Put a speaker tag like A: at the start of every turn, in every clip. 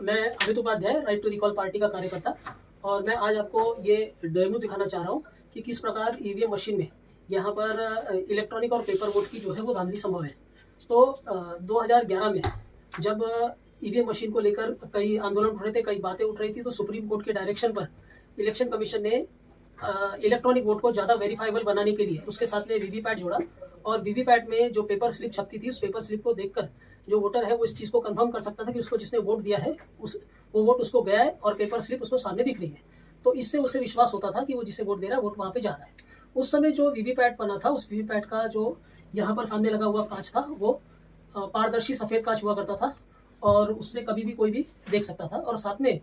A: मैं Amit Upadhyay, right to recall party का कार्यकर्ता, और मैं आज आपको ये डेमो दिखाना चाह रहा हूँ कि किस प्रकार ईवीएम मशीन में यहाँ पर इलेक्ट्रॉनिक और पेपर वोट की जो है वो धांधली संभव है। तो 2011 में जब ईवीएम मशीन को लेकर कई आंदोलन उठ रहे थे, कई बातें उठ रही थी, तो सुप्रीम कोर्ट के डायरेक्शन पर इलेक्शन कमीशन ने इलेक्ट्रॉनिक वोट को ज़्यादा वेरीफाइबल बनाने के लिए उसके साथ में वीवीपैट जोड़ा, और वीवीपैट में जो पेपर स्लिप छपती थी, उस पेपर स्लिप को देखकर जो वोटर है वो इस चीज़ को कंफर्म कर सकता था कि उसको जिसने वोट दिया है वो वोट उसको गया है, और पेपर स्लिप उसको सामने दिख रही है। तो इससे उसे विश्वास होता था कि वो जिसे वोट दे रहा है वोट वहाँ पे जा रहा है। उस समय जो वीवीपैट बना था, उस वीवीपैट का जो यहाँ पर सामने लगा हुआ कांच था वो पारदर्शी सफ़ेद कांच हुआ करता था, और उसमें कभी भी कोई भी देख सकता था। और साथ में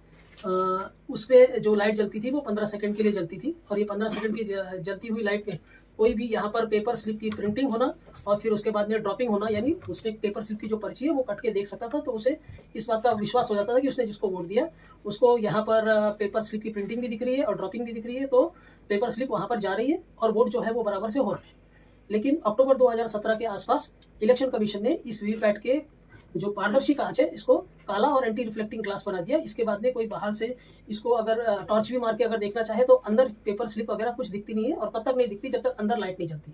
A: उस पर जो लाइट जलती थी वो 15 सेकंड के लिए जलती थी, और ये 15 सेकंड की जलती हुई लाइट में कोई भी यहाँ पर पेपर स्लिप की प्रिंटिंग होना और फिर उसके बाद में ड्रॉपिंग होना, यानी उसने पेपर स्लिप की जो पर्ची है वो कट के देख सकता था। तो उसे इस बात का विश्वास हो जाता था कि उसने जिसको वोट दिया उसको यहाँ पर पेपर स्लिप की प्रिंटिंग भी दिख रही है और ड्रॉपिंग भी दिख रही है, तो पेपर स्लिप वहाँ पर जा रही है और वोट जो है वो बराबर से हो रहा है। लेकिन अक्टूबर 2017 के आसपास इलेक्शन कमीशन ने इस वीवीपैट के जो पारदर्शी कांच है इसको काला और एंटी रिफ्लेक्टिंग ग्लास बना दिया। इसके बाद में कोई बाहर से इसको अगर टॉर्च भी मार के अगर देखना चाहे तो अंदर पेपर स्लिप वगैरह कुछ दिखती नहीं है, और तब तक नहीं दिखती जब तक अंदर लाइट नहीं जलती।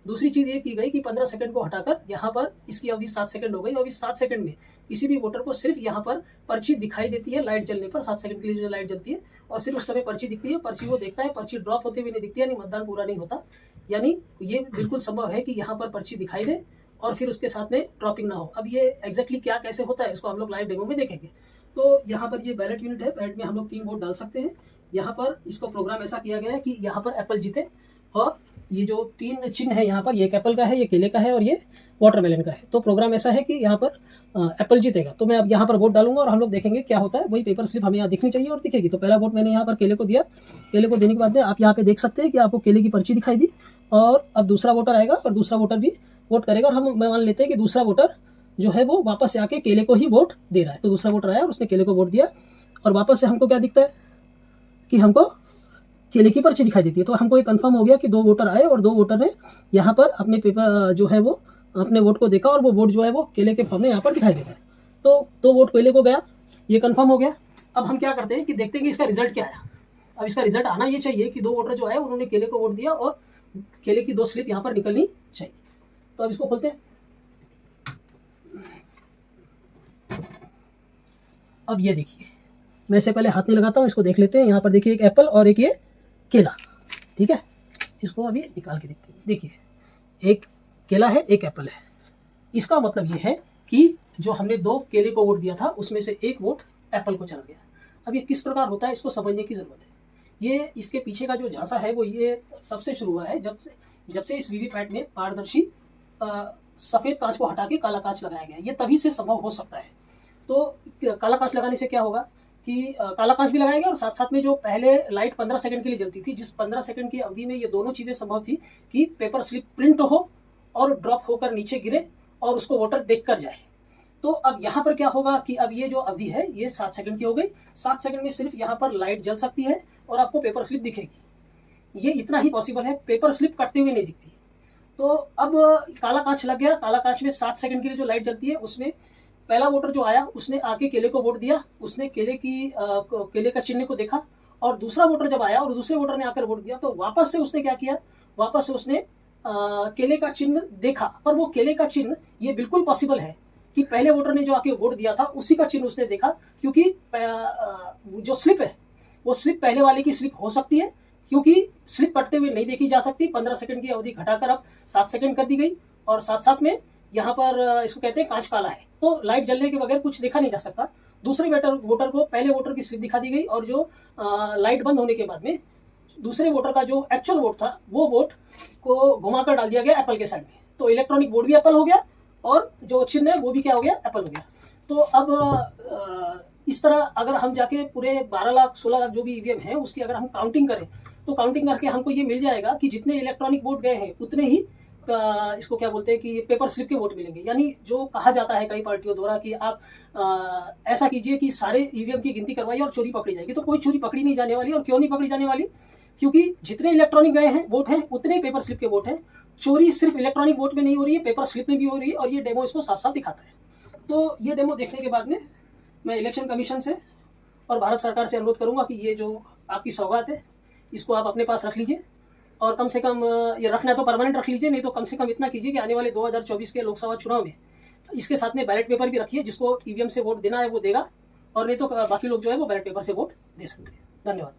A: दूसरी चीज़ ये की गई कि 15 सेकंड को हटाकर यहाँ पर इसकी अवधि 7 सेकंड हो गई, और इस 7 सेकंड में किसी भी वोटर को सिर्फ यहाँ पर पर्ची दिखाई देती है लाइट जलने पर। 7 सेकंड के लिए जो लाइट जलती है और सिर्फ उस समय पर्ची दिखती है, पर्ची वो देखता है, पर्ची ड्रॉप होते हुए नहीं दिखती, यानी मतदान पूरा नहीं होता। यानी ये बिल्कुल संभव है कि यहाँ पर पर्ची दिखाई दे और फिर उसके साथ में ड्रॉपिंग ना हो। अब ये एग्जैक्टली क्या कैसे होता है इसको हम लोग लाइव डेमो में देखेंगे। तो यहाँ पर ये बैलेट यूनिट है, बैलेट में हम लोग 3 वोट डाल सकते हैं। यहाँ पर इसको प्रोग्राम ऐसा किया गया है कि यहाँ पर एप्पल जीते, और ये जो 3 चिन्ह है यहाँ पर, ये एक एप्पल का है, ये केले का है और ये वाटरमेलन का है। तो प्रोग्राम ऐसा है कि यहाँ पर एप्पल जीतेगा। तो मैं अब यहाँ पर वोट डालूंगा और हम लोग देखेंगे क्या होता है। वही पेपर स्लिप हमें यहाँ दिखनी चाहिए और दिखेगी। तो पहला वोट मैंने यहाँ पर केले को दिया। केले को देने के बाद में आप यहाँ पे देख सकते हैं कि आपको केले की पर्ची दिखाई दी, और अब दूसरा वोटर आएगा और दूसरा वोटर भी वोट करेगा, और हम मान लेते हैं कि दूसरा वोटर जो है वो वापस से आके केले को ही वोट दे रहा है। तो दूसरा वोटर आया और उसने केले को वोट दिया, और वापस से हमको क्या दिखता है कि हमको केले की पर्ची दिखाई देती है। तो हमको ये कंफर्म हो गया कि 2 वोटर आए और 2 वोटर ने यहाँ पर अपने पेपर जो है वो अपने वोट को देखा, और वो वोट जो है वो केले के फॉर्म में यहाँ पर दिखाई दे रहा है। तो 2 वोट केले को गया, ये कंफर्म हो गया। अब हम क्या करते हैं कि देखते हैं कि इसका रिजल्ट क्या आया। अब इसका रिजल्ट आना ये चाहिए कि 2 वोटर जो आए उन्होंने केले को वोट दिया, और केले की 2 स्लिप यहाँ पर निकलनी चाहिए। तो अब इसको खोलते हैं। अब ये देखिए, मैं इससे पहले हाथ नहीं लगाता हूँ, इसको देख लेते हैं। यहाँ पर देखिए एक एप्पल और एक ये केला, ठीक है। इसको अभी निकाल के देखते हैं। देखिए, एक केला है, एक एप्पल है। इसका मतलब ये है कि जो हमने 2 केले को वोट दिया था उसमें से 1 वोट एप्पल को चला गया। अब ये किस प्रकार होता है इसको समझने की ज़रूरत है। ये इसके पीछे का जो झांसा है वो ये तब से शुरू हुआ है जब से इस वीवीपैट में पारदर्शी सफ़ेद कांच को हटा के काला कांच लगाया गया। ये तभी से संभव हो सकता है। तो काला कांच लगाने से क्या होगा कि काला कांच भी लगाया गया, और साथ साथ में जो पहले लाइट 15 सेकंड के लिए जलती थी, जिस 15 सेकंड की अवधि में ये दोनों चीज़ें संभव थी कि पेपर स्लिप प्रिंट हो और ड्रॉप होकर नीचे गिरे और उसको वोटर देख कर जाए। तो अब यहाँ पर क्या होगा कि अब ये जो अवधि है ये 7 सेकंड की हो गई। 7 सेकंड में सिर्फ यहाँ पर लाइट जल सकती है और आपको पेपर स्लिप दिखेगी। ये इतना ही पॉसिबल है, पेपर स्लिप कटते हुए नहीं दिखती। तो अब काला कांच लग गया। काला कांच में 7 सेकंड के लिए जो लाइट जलती है उसमें पहला वोटर जो आया उसने आके केले को वोट दिया, उसने केले का चिन्ह को देखा, और दूसरा वोटर जब आया और दूसरे वोटर ने आकर वोट दिया तो वापस से उसने क्या किया, वापस से उसने केले का चिन्ह देखा। पर वो केले का चिन्ह ये बिल्कुल पॉसिबल है कि पहले वोटर ने जो आके वोट दिया था उसी का चिन्ह उसने देखा, क्योंकि जो स्लिप है वो स्लिप पहले वाले की स्लिप हो सकती है, क्योंकि स्लिप कटते हुए नहीं देखी जा सकती। 15 सेकंड की अवधि घटाकर अब 7 सेकंड कर दी गई, और साथ साथ में यहाँ पर इसको कहते हैं कांच काला है, तो लाइट जलने के बगैर कुछ देखा नहीं जा सकता। दूसरे वोटर को पहले वोटर की स्लिप दिखा दी गई, और जो लाइट बंद होने के बाद में दूसरे वोटर का जो एक्चुअल वोट था वो वोट को घुमाकर डाल दिया गया एप्पल के साइड में। तो इलेक्ट्रॉनिक वोट भी एप्पल हो गया, और जो चिन्ह है वो भी क्या हो गया, एप्पल हो गया। तो अब इस तरह अगर हम जाके पूरे 12 लाख 16 लाख जो भी ईवीएम है उसकी अगर हम काउंटिंग करें तो काउंटिंग करके हमको ये मिल जाएगा कि जितने इलेक्ट्रॉनिक वोट गए हैं उतने ही इसको क्या बोलते हैं कि पेपर स्लिप के वोट मिलेंगे। यानी जो कहा जाता है कई पार्टियों द्वारा कि आप ऐसा कीजिए कि सारे ईवीएम की गिनती करवाइए और चोरी पकड़ी जाएगी, तो कोई चोरी पकड़ी नहीं जाने वाली। और क्यों नहीं पकड़ी जाने वाली? क्योंकि जितने इलेक्ट्रॉनिक गए हैं वोट हैं उतने पेपर स्लिप के वोट हैं। चोरी सिर्फ इलेक्ट्रॉनिक वोट में नहीं हो रही है, पेपर स्लिप में भी हो रही है, और ये डेमो इसको साफ साफ दिखाता है। तो ये डेमो देखने के बाद में मैं इलेक्शन कमीशन से और भारत सरकार से अनुरोध करूंगा कि ये जो आपकी सौगात है इसको आप अपने पास रख लीजिए, और कम से कम ये रखना तो परमानेंट रख लीजिए, नहीं तो कम से कम इतना कीजिए कि आने वाले 2024 के लोकसभा चुनाव में इसके साथ में बैलेट पेपर भी रखिए, जिसको ईवीएम से वोट देना है वो देगा, और नहीं तो बाकी लोग जो है वो बैलेट पेपर से वोट दे सकते हैं। धन्यवाद।